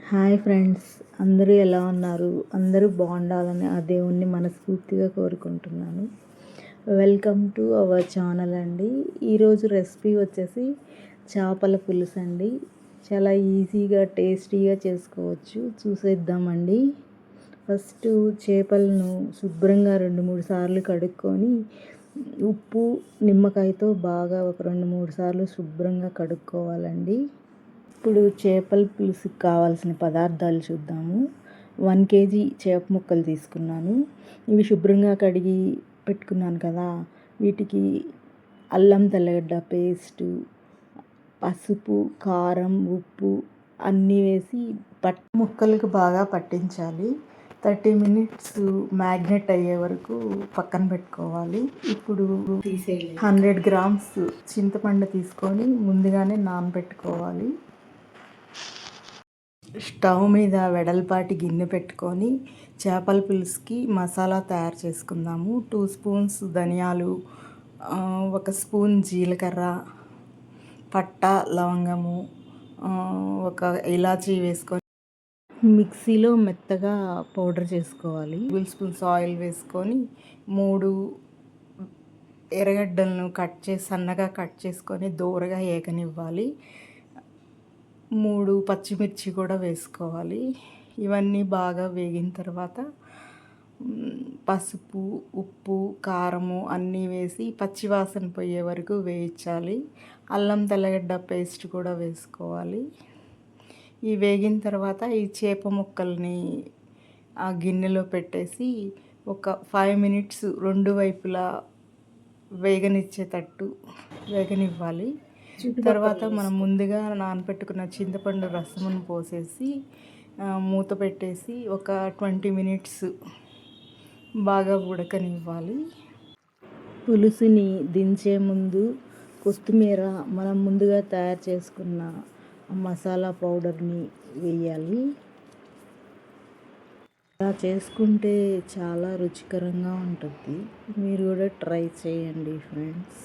Hi friends, అందరూ ఎలా ఉన్నారు? అందరూ బాగుండాలని ఆ దేవుణ్ణి మనస్ఫూర్తిగా కోరుకుంటున్నాను. వెల్కమ్ టు అవర్ ఛానల్ అండి. ఈరోజు రెసిపీ వచ్చేసి చేపల పులుసు అండి. చాలా ఈజీగా టేస్టీగా చేసుకోవచ్చు. చూసేద్దామండి. ఫస్ట్ చేపలను శుభ్రంగా 2-3 సార్లు కడుక్కొని ఉప్పు నిమ్మకాయతో బాగా ఒక 2-3 సార్లు శుభ్రంగా కడుక్కోవాలండి. ఇప్పుడు చేపల పులుసుకి కావాల్సిన పదార్థాలు చూద్దాము. 1 కేజీ చేప ముక్కలు తీసుకున్నాను. ఇవి శుభ్రంగా కడిగి పెట్టుకున్నాను కదా, వీటికి అల్లం తెల్లగడ్డ పేస్టు, పసుపు, కారం, ఉప్పు అన్నీ వేసి ముక్కలకు బాగా పట్టించాలి. 30 మినిట్స్ మ్యాగ్నెట్ అయ్యే వరకు పక్కన పెట్టుకోవాలి. ఇప్పుడు 100 గ్రామ్స్ చింతపండు తీసుకొని ముందుగానే నానబెట్టుకోవాలి. స్టవ్ మీద వెడల్పాటి గిన్నె పెట్టుకొని చేపల పులుసుకి మసాలా తయారు చేసుకుందాము. 2 స్పూన్స్ ధనియాలు, 1 స్పూన్ జీలకర్ర, పట్ట, లవంగము, 1 ఇలాచీ వేసుకొని మిక్సీలో మెత్తగా పౌడర్ చేసుకోవాలి. 2 స్పూన్స్ ఆయిల్ వేసుకొని 3 ఎర్రగడ్డలను సన్నగా కట్ చేసుకొని దోరగా ఏగనివ్వాలి. 3 పచ్చిమిర్చి కూడా వేసుకోవాలి. ఇవన్నీ బాగా వేగిన తర్వాత పసుపు, ఉప్పు, కారము అన్నీ వేసి పచ్చివాసన పోయే వరకు వేయించాలి. అల్లం తెల్లగడ్డ పేస్ట్ కూడా వేసుకోవాలి. ఈ వేగిన తర్వాత ఈ చేప ముక్కల్ని ఆ గిన్నెలో పెట్టేసి ఒక 5 మినిట్స్ 2 వైపులా వేగనివ్వాలి. తర్వాత మనం ముందుగా నానబెట్టుకున్న చింతపండు రసమును పోసేసి మూత పెట్టేసి ఒక 20 మినిట్స్ బాగా ఉడకనివ్వాలి. పులుసుని దించే ముందు కొత్తిమీర, మనం ముందుగా తయారు చేసుకున్న మసాలా పౌడర్ని వేయాలి. అలా చేసుకుంటే చాలా రుచికరంగా ఉంటుంది. మీరు కూడా ట్రై చేయండి ఫ్రెండ్స్.